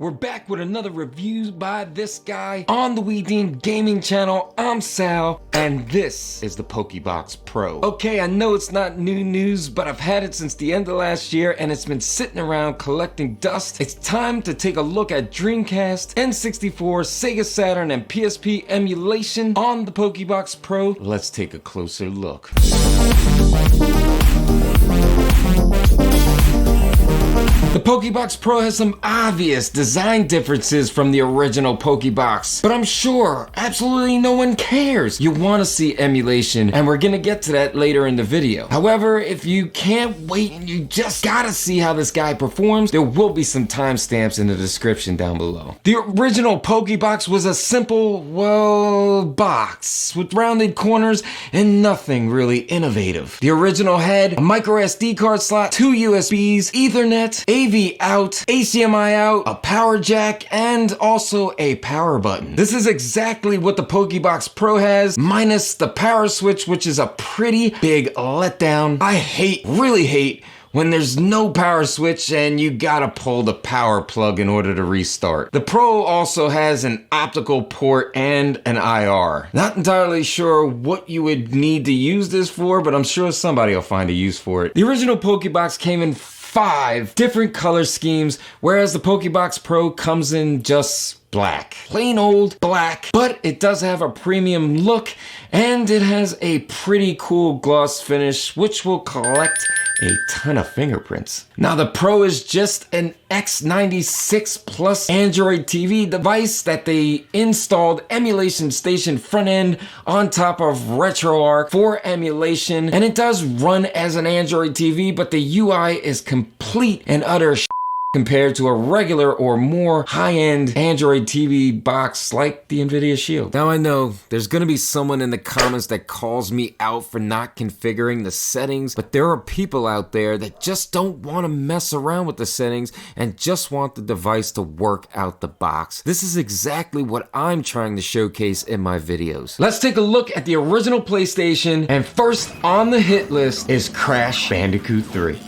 We're back with another review by this guy on the We Deem gaming channel. I'm Sal, and this is the Pawky Box Pro. Okay, I know it's not new news, but I've had it since the end of last year, and it's been sitting around collecting dust. It's time to take a look at Dreamcast, N64, Sega Saturn, and PSP Emulation on the Pawky Box Pro. Let's take a closer look. The Pawky Box Pro has some obvious design differences from the original Pawky Box, but I'm sure absolutely no one cares. You want to see emulation, and we're gonna get to that later in the video. However, if you can't wait and you just gotta see how this guy performs, there will be some timestamps in the description down below. The original Pawky Box was a simple, well, box with rounded corners and nothing really innovative. The original had a micro SD card slot, 2 USBs, Ethernet, AV out, HDMI out, a power jack, and also a power button. This is exactly what the Pawky Box Pro has, minus the power switch, which is a pretty big letdown. I really hate, when there's no power switch and you gotta pull the power plug in order to restart. The Pro also has an optical port and an IR. Not entirely sure what you would need to use this for, but I'm sure somebody will find a use for it. The original Pawky Box came in 5 different color schemes, whereas the Pawky Box Pro comes in just black. Plain old black, but it does have a premium look, and it has a pretty cool gloss finish, which will collect a ton of fingerprints. Now the Pro is just an X96 Plus Android TV device that they installed emulation station front end on top of RetroArch for emulation, and it does run as an Android TV, but the UI is complete and utter compared to a regular or more high-end Android TV box like the Nvidia Shield. Now I know there's gonna be someone in the comments that calls me out for not configuring the settings, but there are people out there that just don't want to mess around with the settings and just want the device to work out the box. This is exactly what I'm trying to showcase in my videos. Let's take a look at the original PlayStation, and first on the hit list is Crash Bandicoot 3.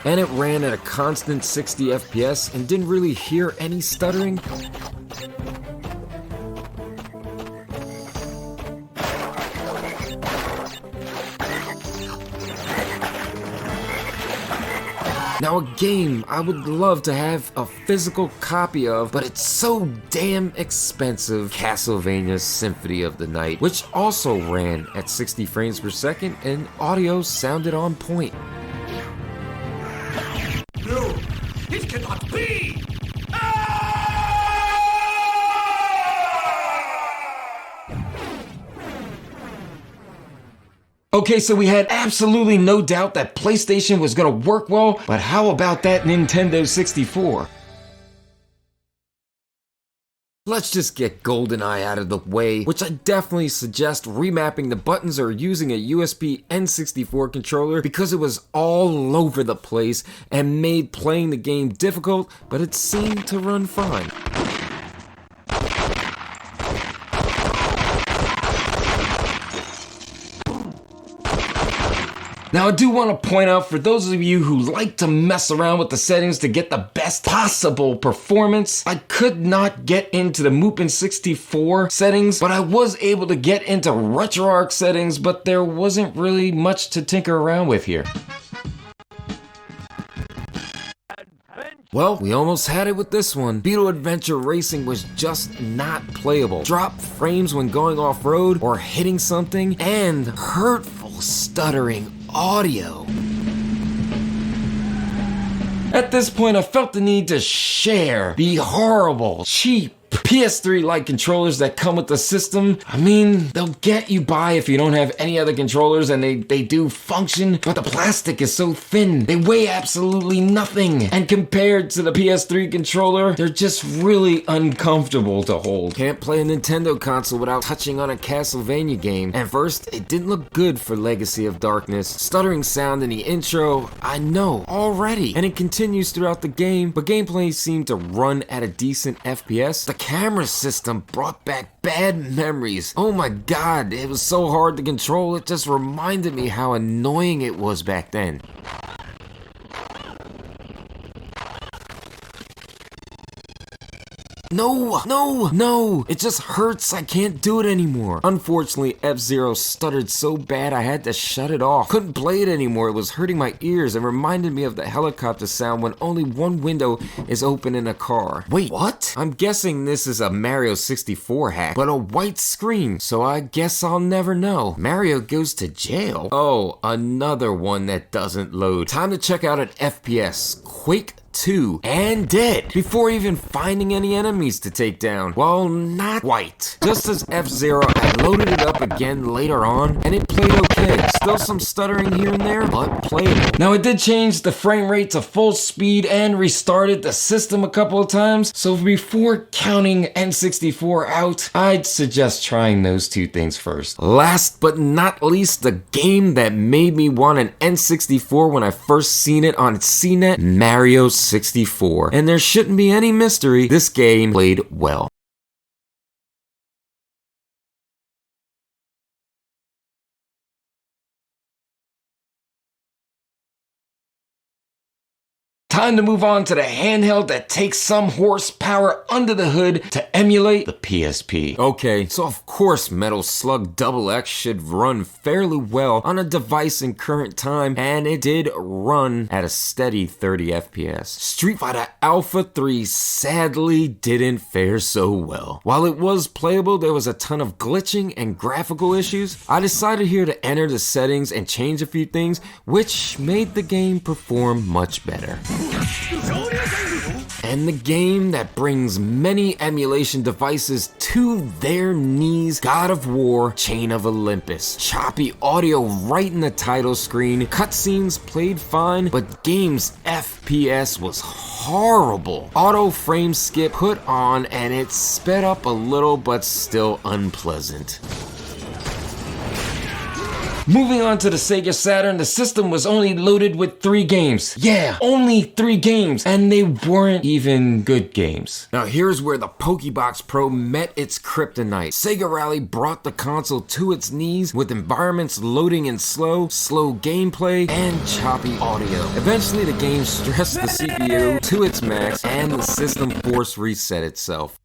And it ran at a constant 60 FPS and didn't really hear any stuttering. Now a game I would love to have a physical copy of, but it's so damn expensive, Castlevania Symphony of the Night, which also ran at 60 frames per second and audio sounded on point. No, it cannot be! Okay, so we had absolutely no doubt that PlayStation was gonna work well, but how about that Nintendo 64? Let's just get GoldenEye out of the way, which I definitely suggest remapping the buttons or using a USB N64 controller because it was all over the place and made playing the game difficult, but it seemed to run fine. Now I do want to point out, for those of you who like to mess around with the settings to get the best possible performance, I could not get into the Mupen 64 settings, but I was able to get into RetroArch settings, but there wasn't really much to tinker around with here. Well, we almost had it with this one. Beetle Adventure Racing was just not playable. Drop frames when going off-road or hitting something, and hurtful stuttering audio. At this point, I felt the need to share the horrible, cheap PS3-like controllers that come with the system. I mean, they'll get you by if you don't have any other controllers, and they do function, but the plastic is so thin. They weigh absolutely nothing. And compared to the PS3 controller, they're just really uncomfortable to hold. Can't play a Nintendo console without touching on a Castlevania game. And first, it didn't look good for Legacy of Darkness. Stuttering sound in the intro, I know already. And it continues throughout the game, but gameplay seemed to run at a decent FPS. The camera system brought back bad memories. Oh my god, it was so hard to control, it just reminded me how annoying it was back then. No, it just hurts. I can't do it anymore. Unfortunately, F-Zero stuttered so bad I had to shut it off. Couldn't play it anymore. It was hurting my ears and reminded me of the helicopter sound when only one window is open in a car. Wait, what? I'm guessing this is a Mario 64 hack, but a white screen, so I guess I'll never know. Mario goes to jail? Oh, another one that doesn't load. Time to check out an FPS. Quake 2 and dead before even finding any enemies to take down. Well, not quite. Just as F-Zero, I loaded it up again later on and it played okay. Still some stuttering here and there, but playable. Now it did change the frame rate to full speed and restarted the system a couple of times, so before counting N64 out, I'd suggest trying those two things first. Last but not least, the game that made me want an N64 when I first seen it on CNET, Mario 64. And there shouldn't be any mystery, this game played well. Time to move on to the handheld that takes some horsepower under the hood to emulate the PSP. Okay, so of course Metal Slug emuelec should run fairly well on a device in current time, and it did run at a steady 30 FPS. Street Fighter Alpha 3 sadly didn't fare so well. While it was playable, there was a ton of glitching and graphical issues. I decided here to enter the settings and change a few things, which made the game perform much better. And the game that brings many emulation devices to their knees, God of War, Chain of Olympus. Choppy audio right in the title screen, cutscenes played fine, but game's FPS was horrible. Auto frame skip put on and it sped up a little, but still unpleasant. Moving on to the Sega Saturn, the system was only loaded with 3 games. Yeah, only 3 games, and they weren't even good games. Now here's where the Pawky Box Pro met its kryptonite. Sega Rally brought the console to its knees with environments loading in slow gameplay, and choppy audio. Eventually the game stressed the CPU to its max, and the system force reset itself.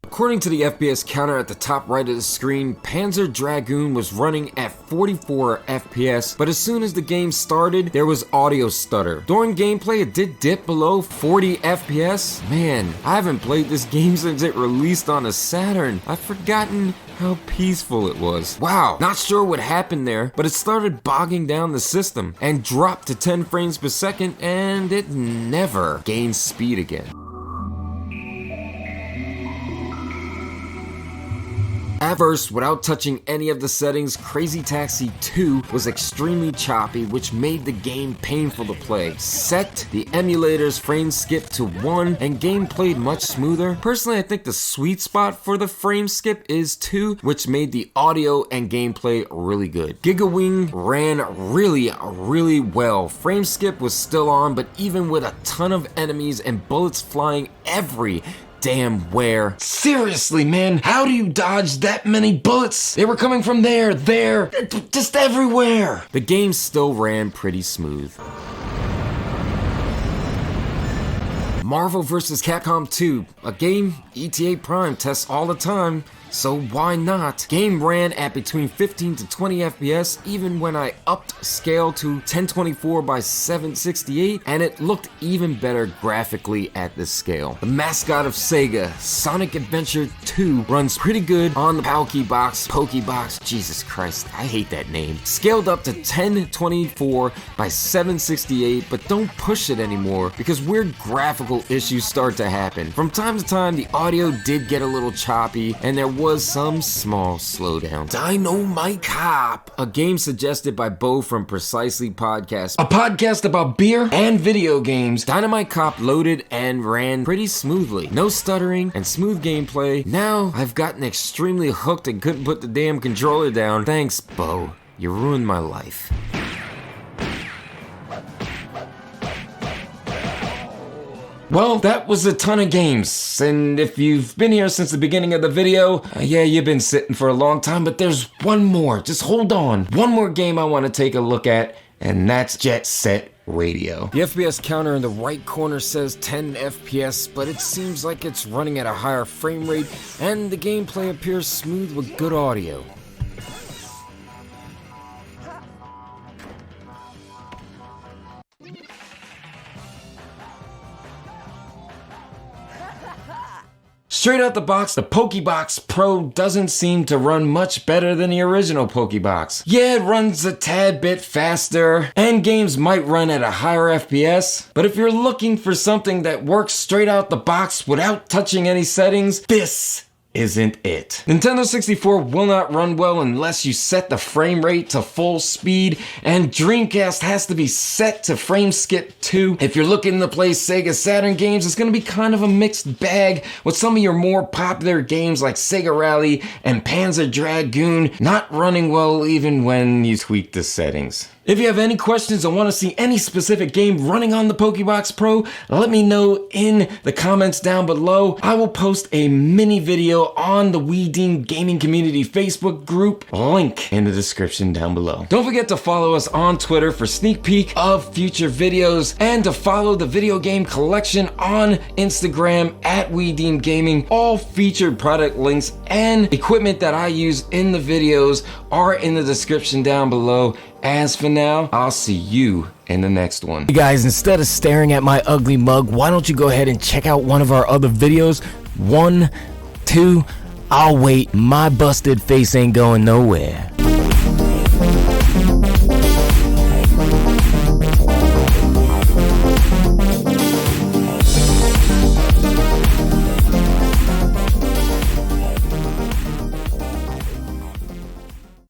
According to the FPS counter at the top right of the screen, Panzer Dragoon was running at 44 FPS, but as soon as the game started, there was audio stutter. During gameplay, it did dip below 40 FPS. Man, I haven't played this game since it released on a Saturn. I've forgotten how peaceful it was. Wow, not sure what happened there, but it started bogging down the system and dropped to 10 frames per second, and it never gained speed again. At first, without touching any of the settings, Crazy Taxi 2 was extremely choppy, which made the game painful to play. Set the emulator's frame skip to 1 and game played much smoother. Personally, I think the sweet spot for the frame skip is 2, which made the audio and gameplay really good. GigaWing ran really well. Frame skip was still on, but even with a ton of enemies and bullets flying every damn where. Seriously, man, how do you dodge that many bullets? They were coming from there, just everywhere. The game still ran pretty smooth. Marvel vs. Capcom 2, a game ETA Prime tests all the time, so why not? Game ran at between 15 to 20 FPS even when I upped scale to 1024 by 768, and it looked even better graphically at this scale. The mascot of Sega, Sonic Adventure 2, runs pretty good on the Pawky Box, Jesus Christ, I hate that name. Scaled up to 1024 by 768, but don't push it anymore because weird graphical issues start to happen. From time to time, the audio did get a little choppy, and there was some small slowdown. Dynamite Cop, a game suggested by Bo from Precisely Podcast, a podcast about beer and video games. Dynamite Cop loaded and ran pretty smoothly. No stuttering and smooth gameplay. Now I've gotten extremely hooked and couldn't put the damn controller down. Thanks, Bo. You ruined my life. Well, that was a ton of games, and if you've been here since the beginning of the video, yeah, you've been sitting for a long time, but there's one more. Just hold on. One more game I want to take a look at, and that's Jet Set radio. The FPS counter in the right corner says 10 FPS, but it seems like it's running at a higher frame rate, and the gameplay appears smooth with good audio. Straight out the box, the Pawky Box Pro doesn't seem to run much better than the original Pawky Box. Yeah, it runs a tad bit faster, and games might run at a higher FPS, but if you're looking for something that works straight out the box without touching any settings, this isn't it. Nintendo 64 will not run well unless you set the frame rate to full speed, and Dreamcast has to be set to frame skip 2. If you're looking to play Sega Saturn games, it's going to be kind of a mixed bag, with some of your more popular games like Sega Rally and Panzer Dragoon not running well even when you tweak the settings. If you have any questions or want to see any specific game running on the Pawky Box Pro, let me know in the comments down below. I will post a mini video on the We Deem gaming community Facebook group, link in the description down below. Don't forget to follow us on Twitter for sneak peek of future videos, and to follow the video game collection on Instagram at We Deem Gaming. All featured product links and equipment that I use in the videos are in the description down below. As for now, I'll see you in the next one. Hey guys, instead of staring at my ugly mug, why don't you go ahead and check out one of our other videos? 1, 2, I'll wait. My busted face ain't going nowhere.